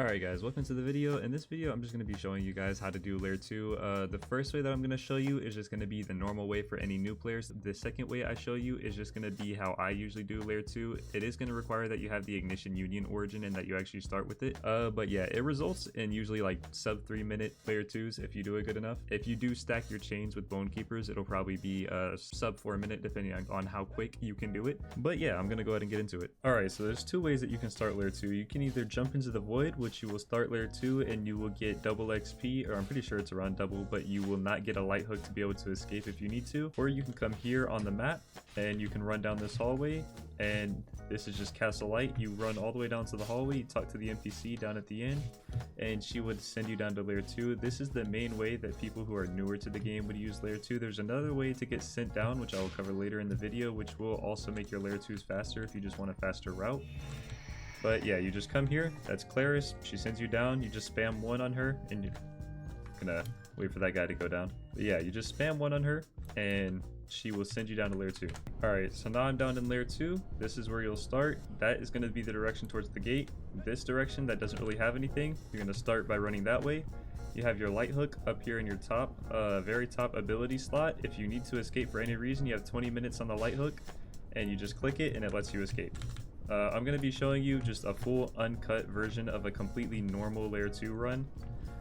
Alright guys, welcome to the video. In this video I'm just going to be showing you guys how to do layer 2. The first way that I'm going to show you is just going to be the normal way for any new players. The second way I show you is just going to be how I usually do layer 2. It is going to require that you have the ignition union origin and that you actually start with it. But yeah, it results in usually like sub 3 minute layer 2s if you do it good enough. If you do stack your chains with Bonekeepers, it'll probably be sub 4 minute depending on how quick you can do it. But yeah, I'm going to go ahead and get into it. Alright, so there's two ways that you can start layer 2. You can either jump into the void, which you will start layer 2 and you will get double XP, or I'm pretty sure it's around double, but you will not get a light hook to be able to escape if you need to. Or you can come here on the map and you can run down this hallway, and this is just Castle Light. You run all the way down to the hallway, you talk to the NPC down at the end, and she would send you down to layer 2. This is the main way that people who are newer to the game would use layer 2. There's another way to get sent down, which I will cover later in the video, which will also make your layer 2s faster if you just want a faster route. But yeah, you just come here, that's Claris, she sends you down, you just spam 1 on her, and you're gonna wait for that guy to go down. But yeah, you just spam 1 on her, and she will send you down to layer 2. Alright, so now I'm down in layer 2, this is where you'll start. That is going to be the direction towards the gate. This direction, that doesn't really have anything, you're going to start by running that way. You have your light hook up here in your top, very top ability slot. If you need to escape for any reason, you have 20 minutes on the light hook, and you just click it and it lets you escape. I'm going to be showing you just a full uncut version of a completely normal layer 2 run,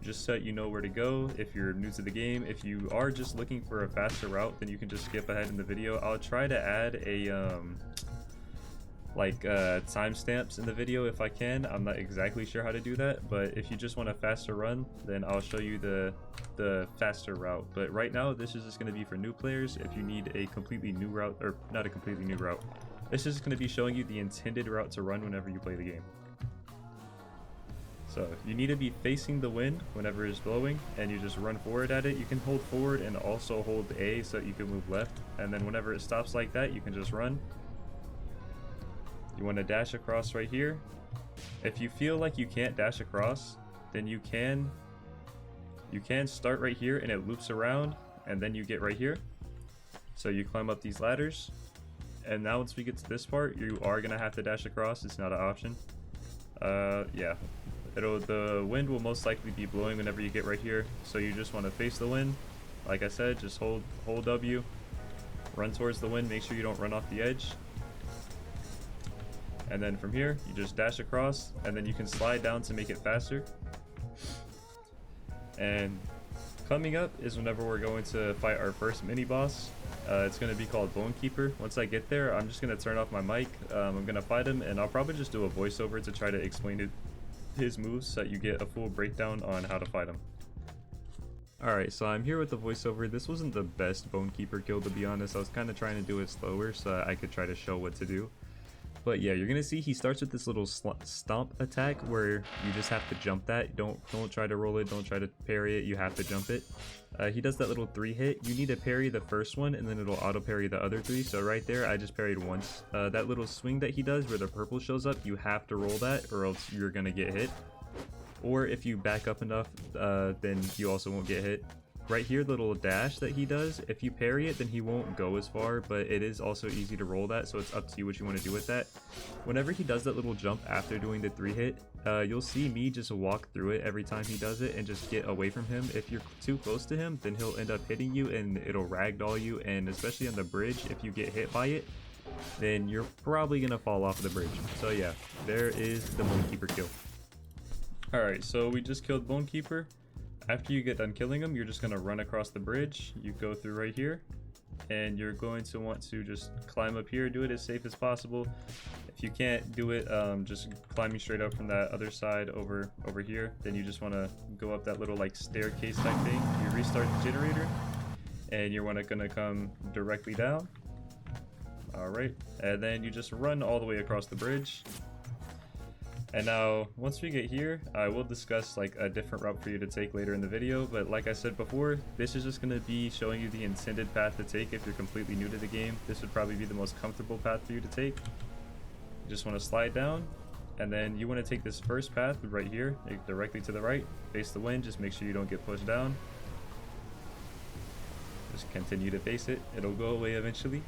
just so you know where to go if you're new to the game. If you are just looking for a faster route, then you can just skip ahead in the video. I'll try to add a timestamps in the video if I can. I'm not exactly sure how to do that, but if you just want a faster run, then I'll show you the faster route. But right now this is just going to be for new players. If you need a completely new route, or not a completely new route, this is going to be showing you the intended route to run whenever you play the game. So you need to be facing the wind whenever it's blowing, and you just run forward at it. You can hold forward and also hold A so that you can move left, and then whenever it stops like that, you can just run. You want to dash across right here. If you feel like you can't dash across, then you can start right here and it loops around, and then you get right here. So you climb up these ladders, and now once we get to this part, you are gonna have to dash across. It's not an option. Yeah, the wind will most likely be blowing whenever you get right here, so you just want to face the wind. Like I said, just hold W, run towards the wind, make sure you don't run off the edge, and then from here you just dash across, and then you can slide down to make it faster. And coming up is whenever we're going to fight our first mini boss. It's going to be called Bonekeeper. Once I get there, I'm just going to turn off my mic. I'm going to fight him, and I'll probably just do a voiceover to try to explain his moves so that you get a full breakdown on how to fight him. Alright, so I'm here with the voiceover. This wasn't the best Bonekeeper kill, to be honest. I was kind of trying to do it slower so that I could try to show what to do. But yeah, you're gonna see he starts with this little stomp attack where you just have to jump that. Don't try to roll it, don't try to parry it, you have to jump it. He does that little 3 hit. You need to parry the first one and then it'll auto parry the other 3. So right there, I just parried once. That little swing that he does where the purple shows up, you have to roll that or else you're gonna get hit. Or if you back up enough, then you also won't get hit. Right here, the little dash that he does, if you parry it, then he won't go as far, but it is also easy to roll that, so it's up to you what you want to do with that. Whenever he does that little jump after doing the 3 hit, you'll see me just walk through it every time he does it and just get away from him. If you're too close to him, then he'll end up hitting you and it'll ragdoll you, and especially on the bridge, if you get hit by it, then you're probably going to fall off the bridge. So yeah, there is the Bonekeeper kill. Alright, so we just killed Bonekeeper. After you get done killing him, you're just going to run across the bridge. You go through right here, and you're going to want to just climb up here. Do it as safe as possible. If you can't do it, just climbing straight up from that other side over here, then you just want to go up that little like staircase type thing. You restart the generator, and you're going to come directly down. Alright, and then you just run all the way across the bridge. And now, once we get here, I will discuss like a different route for you to take later in the video, but like I said before, this is just going to be showing you the intended path to take if you're completely new to the game. This would probably be the most comfortable path for you to take. You just want to slide down, and then you want to take this first path right here, directly to the right, face the wind, just make sure you don't get pushed down. Just continue to face it, it'll go away eventually.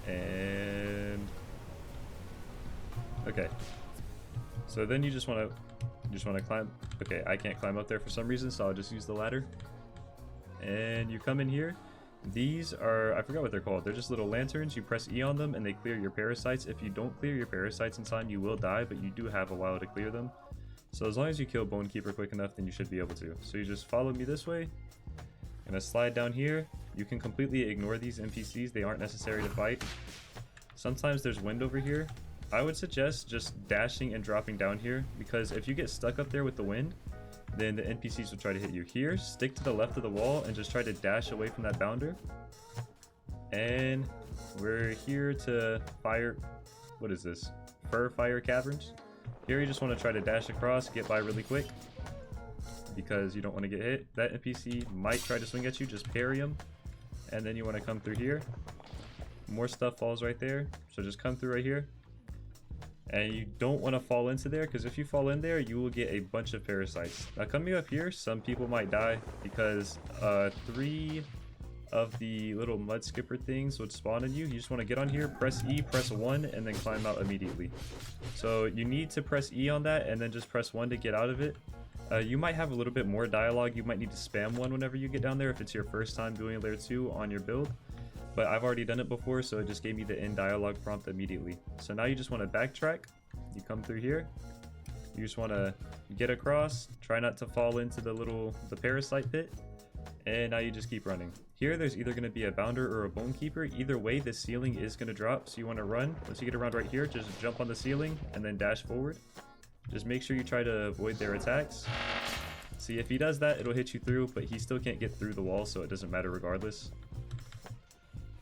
And... okay. So then you just want to just want to climb. Okay, I can't climb up there for some reason, so I'll just use the ladder. And you come in here. These are, I forgot what they're called. They're just little lanterns. You press E on them and they clear your parasites. If you don't clear your parasites in time, you will die, but you do have a while to clear them. So as long as you kill Bonekeeper quick enough, then you should be able to. So you just follow me this way. Gonna slide down here. You can completely ignore these NPCs. They aren't necessary to fight. Sometimes there's wind over here. I would suggest just dashing and dropping down here, because if you get stuck up there with the wind, then the NPCs will try to hit you. Here, stick to the left of the wall and just try to dash away from that bounder. And we're here to fire, what is this? Fur Fire Caverns. Here you just want to try to dash across, get by really quick, because you don't want to get hit. That NPC might try to swing at you, just parry him. And then you want to come through here. More stuff falls right there, so just come through right here. And you don't want to fall into there, because if you fall in there, you will get a bunch of parasites. Now coming up here, some people might die because 3 of the little mud skipper things would spawn in you. You just want to get on here, press E, press 1, and then climb out immediately. So you need to press E on that and then just press 1 to get out of it. You might have a little bit more dialogue. You might need to spam 1 whenever you get down there if it's your first time doing layer 2 on your build. But I've already done it before, so it just gave me the end dialogue prompt immediately. So now you just want to backtrack. You come through here. You just want to get across. Try not to fall into the parasite pit. And now you just keep running. Here there's either going to be a bounder or a Bonekeeper. Either way, the ceiling is going to drop, so you want to run. Once you get around right here, just jump on the ceiling and then dash forward. Just make sure you try to avoid their attacks. See, if he does that, it'll hit you through, but he still can't get through the wall, so it doesn't matter regardless.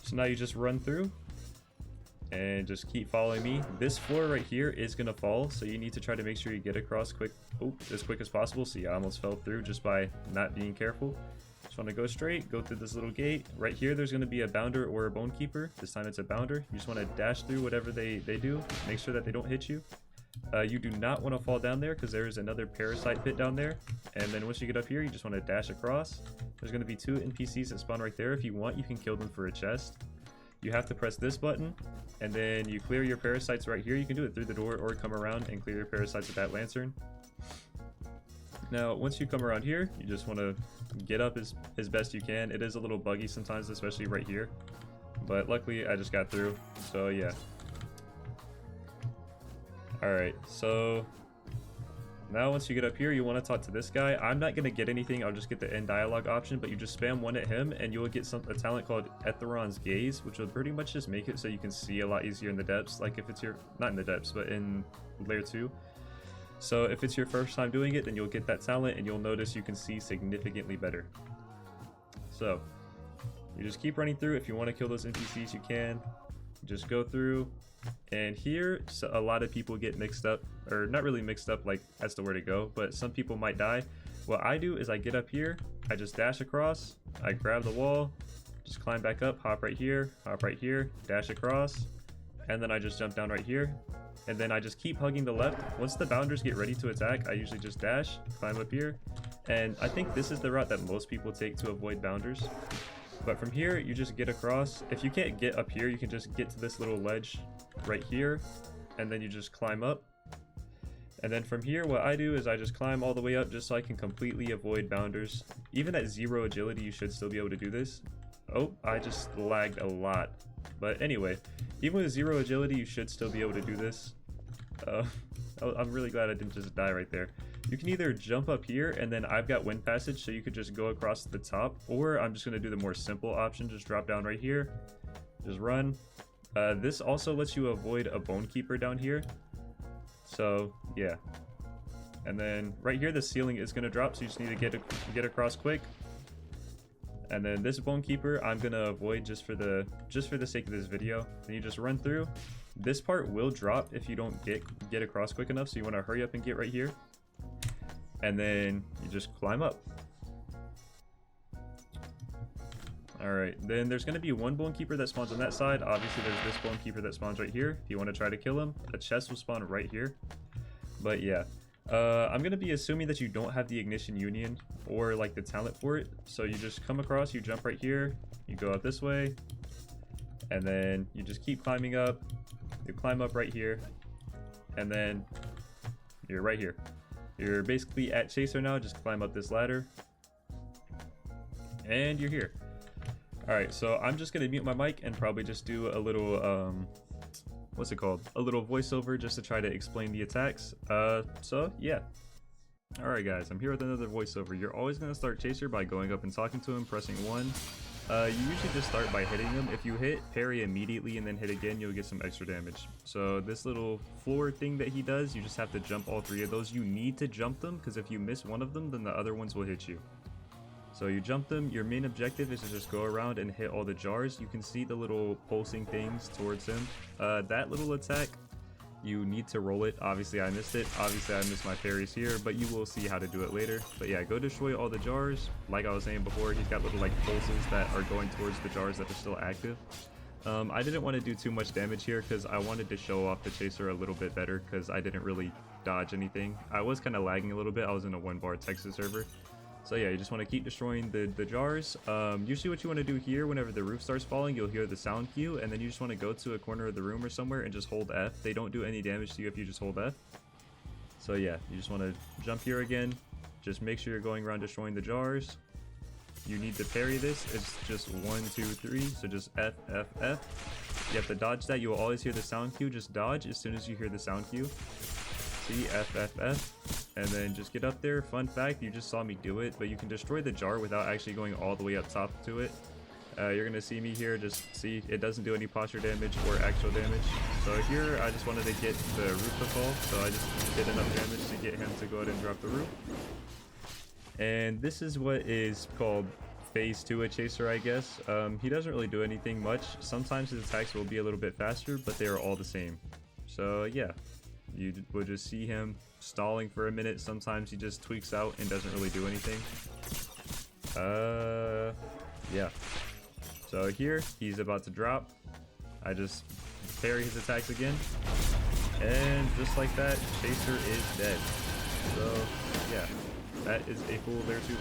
So now you just run through and just keep following me. This floor right here is going to fall, so you need to try to make sure you get across as quick as possible. See, I almost fell through just by not being careful. Just want to go straight, go through this little gate. Right here, there's going to be a bounder or a Bonekeeper. This time it's a bounder. You just want to dash through whatever they do. Make sure that they don't hit you. You do not want to fall down there because there is another parasite pit down there. And then once you get up here, you just want to dash across. There's going to be 2 NPCs that spawn right there. If you want, you can kill them for a chest. You have to press this button, and then you clear your parasites right here. You can do it through the door or come around and clear your parasites with that lantern. Now, once you come around here, you just want to get up as best you can. It is a little buggy sometimes, especially right here. But luckily, I just got through. So, yeah. Alright, so now once you get up here, you want to talk to this guy. I'm not going to get anything, I'll just get the end dialogue option, but you just spam 1 at him and you'll get a talent called Etheron's Gaze, which will pretty much just make it so you can see a lot easier in the depths, like if it's not in the depths, but in layer 2. So if it's your first time doing it, then you'll get that talent and you'll notice you can see significantly better. So you just keep running through. If you want to kill those NPCs, you can. Just go through, and here a lot of people get mixed up, or not really mixed up like that's the word to go, but some people might die. What I do is I get up here, I just dash across, I grab the wall, just climb back up, hop right here, dash across, and then I just jump down right here, and then I just keep hugging the left. Once the bounders get ready to attack, I usually just dash, climb up here, and I think this is the route that most people take to avoid bounders. But from here, you just get across. If you can't get up here, you can just get to this little ledge right here, and then you just climb up. And then from here, what I do is I just climb all the way up just so I can completely avoid bounders. Even at 0 agility, you should still be able to do this. Oh, I just lagged a lot. But anyway, even with 0 agility, you should still be able to do this. I'm really glad I didn't just die right there. You can either jump up here, and then I've got wind passage, so you could just go across the top, or I'm just going to do the more simple option, just drop down right here, just run. This also lets you avoid a Bonekeeper down here, so yeah. And then right here, the ceiling is going to drop, so you just need to get across quick. And then this Bonekeeper, I'm going to avoid just for the sake of this video. Then you just run through. This part will drop if you don't get across quick enough, so you want to hurry up and get right here. And then you just climb up. Alright, then there's going to be 1 Bonekeeper that spawns on that side. Obviously, there's this Bonekeeper that spawns right here. If you want to try to kill him, a chest will spawn right here. But yeah, I'm going to be assuming that you don't have the Ignition Union or like the talent for it. So you just come across, you jump right here, you go up this way, and then you just keep climbing up. You climb up right here, and then you're right here. You're basically at Chaser now, just climb up this ladder. And you're here. Alright, so I'm just gonna mute my mic and probably just do a little, what's it called? A little voiceover just to try to explain the attacks. So yeah. Alright guys, I'm here with another voiceover. You're always gonna start Chaser by going up and talking to him, pressing 1. You usually just start by hitting him. If you hit, parry immediately and then hit again, you'll get some extra damage. So this little floor thing that he does, you just have to jump all 3 of those. You need to jump them, because if you miss one of them, then the other ones will hit you. So you jump them. Your main objective is to just go around and hit all the jars. You can see the little pulsing things towards him. That little attack, you need to roll it. Obviously I missed it. Obviously I missed my parries here, but you will see how to do it later. But yeah, go destroy all the jars. Like I was saying before, he's got little like pulses that are going towards the jars that are still active. I didn't want to do too much damage here because I wanted to show off the Chaser a little bit better, because I didn't really dodge anything. I was kind of lagging a little bit. I was in a 1-bar Texas server. So yeah, you just want to keep destroying the jars. Usually what you want to do here, whenever the roof starts falling, you'll hear the sound cue, and then you just want to go to a corner of the room or somewhere and just hold F. They don't do any damage to you if you just hold F. So yeah, you just want to jump here again. Just make sure you're going around destroying the jars. You need to parry this. It's just 1, 2, 3. So just F, F, F. You have to dodge that. You will always hear the sound cue. Just dodge as soon as you hear the sound cue. See, F, F, F. And then just get up there. Fun fact, you just saw me do it, but you can destroy the jar without actually going all the way up top to it. You're going to see me here, just see, it doesn't do any posture damage or actual damage. So here, I just wanted to get the roof to fall, so I just did enough damage to get him to go ahead and drop the roof. And this is what is called phase 2 of Chaser, I guess. He doesn't really do anything much. Sometimes his attacks will be a little bit faster, but they are all the same. So yeah. You will just see him stalling for a minute. Sometimes he just tweaks out and doesn't really do anything. Yeah. So here, he's about to drop. I just parry his attacks again. And just like that, Chaser is dead. So, yeah. That is a full there 2-1.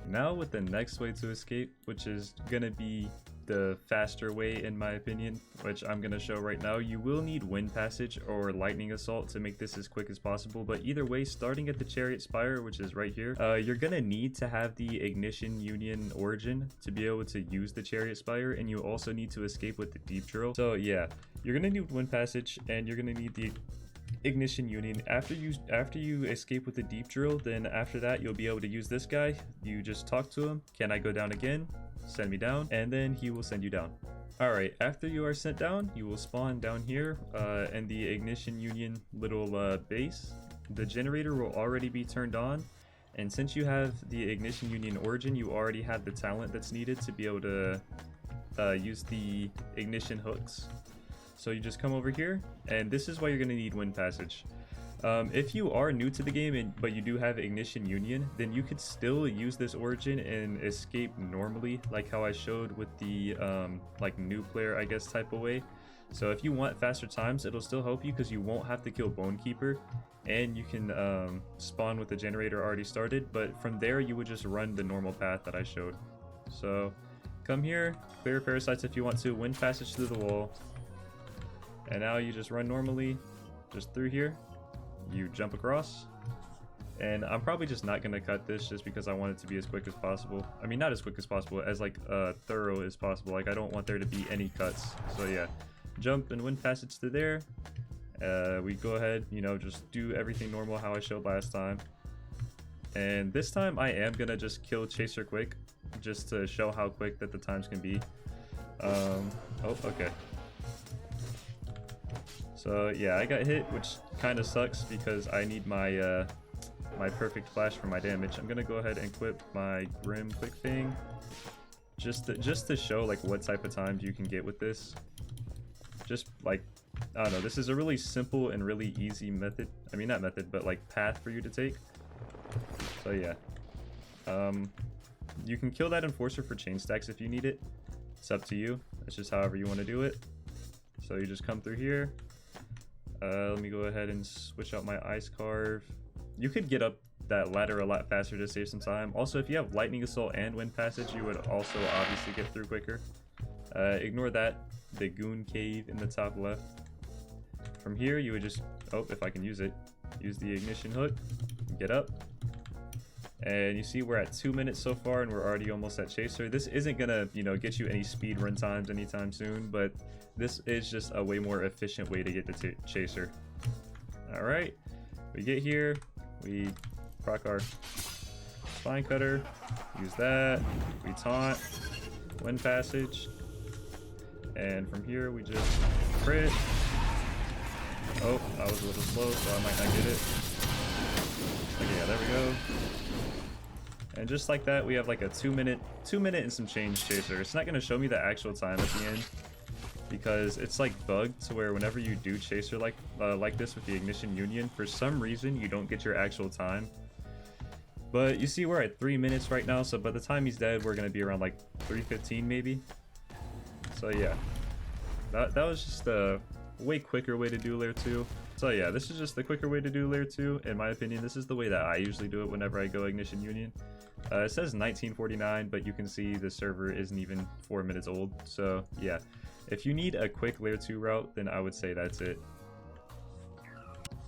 Now with the next way to escape, which is gonna be the faster way in my opinion, which I'm gonna show right now. You will need Wind Passage or Lightning Assault to make this as quick as possible, but either way, starting at the Chariot Spire, which is right here, you're gonna need to have the Ignition Union Origin to be able to use the Chariot Spire, and you also need to escape with the Deep Drill. So yeah, you're gonna need Wind Passage, and you're gonna need the Ignition Union. After you escape with the Deep Drill, then after that you'll be able to use this guy. You just talk to him. Can I go down again? Send me down, and then he will send you down. Alright, after you are sent down, you will spawn down here in the Ignition Union little base. The generator will already be turned on, and since you have the Ignition Union Origin, you already have the talent that's needed to be able to use the ignition hooks. So you just come over here, and this is why you're going to need Wind Passage. If you are new to the game but you do have Ignition Union, then you could still use this Origin and escape normally, like how I showed with the like new player, I guess, type of way. So if you want faster times, it'll still help you because you won't have to kill Bonekeeper, and you can spawn with the generator already started, but from there you would just run the normal path that I showed. So come here, clear parasites if you want to, Wind Passage through the wall. And now you just run normally, just through here. You jump across. And I'm probably just not going to cut this just because I want it to be as quick as possible. I mean, not as quick as possible, as like thorough as possible. Like, I don't want there to be any cuts. So yeah, jump and Wind Passage through there. We go ahead, you know, just do everything normal how I showed last time. And this time I am going to just kill Chaser quick, just to show how quick that the times can be. Oh, okay. So yeah, I got hit, which kind of sucks because I need my my perfect flash for my damage. I'm gonna go ahead and equip my Grim Quick Thing, just to show like what type of times you can get with this. Just like, I don't know, this is a really simple and really easy method. I mean, not method, but like path for you to take. So yeah, you can kill that Enforcer for chain stacks if you need it. It's up to you. It's just however you want to do it. So you just come through here. Let me go ahead and switch out my Ice Carve. You could get up that ladder a lot faster to save some time. Also, if you have Lightning Assault and Wind Passage, you would also obviously get through quicker. Ignore that, the goon cave in the top left. From here, you would just, oh, if I can use it, use the ignition hook, get up. And you see we're at 2 minutes so far and we're already almost at Chaser. This isn't gonna, you know, get you any speed run times anytime soon, but this is just a way more efficient way to get to Chaser. Alright, we get here, we proc our spine cutter, use that, we taunt, wind passage, and from here we just crit. Oh, I was a little slow, so I might not get it. Okay, yeah, there we go. And just like that, we have like a 2 minute and some change Chaser. It's not gonna show me the actual time at the end because it's like bugged to where whenever you do Chaser like this with the Ignition Union, for some reason you don't get your actual time. But you see we're at 3 minutes right now, so by the time he's dead, we're gonna be around like 3:15 maybe. So yeah, that was just a way quicker way to do Layer 2. So yeah, this is just the quicker way to do Layer 2. In my opinion, this is the way that I usually do it whenever I go Ignition Union. It says 1949, but you can see the server isn't even 4 minutes old. So yeah, if you need a quick Layer 2 route, then I would say that's it.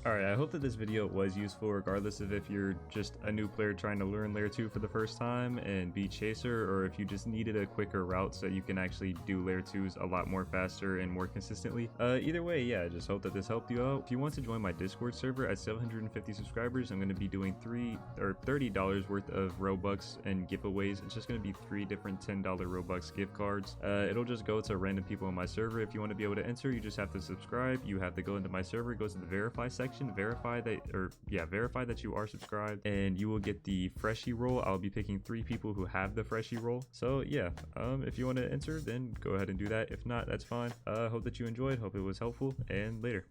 Alright, I hope that this video was useful regardless of if you're just a new player trying to learn Layer 2 for the first time and beat Chaser, or if you just needed a quicker route so you can actually do Layer 2s a lot more faster and more consistently. Either way, yeah, I just hope that this helped you out. If you want to join my Discord server at 750 subscribers, I'm going to be doing $30 worth of Robux and giveaways. It's just going to be 3 different $10 Robux gift cards. It'll just go to random people in my server. If you want to be able to enter, you just have to subscribe. You have to go into my server, go to the verify section, verify that you are subscribed, and you will get the freshie roll. I'll be picking 3 people who have the freshie roll. So yeah, if you want to enter, then go ahead and do that. If not, that's fine. Hope that you enjoyed, hope it was helpful, and later.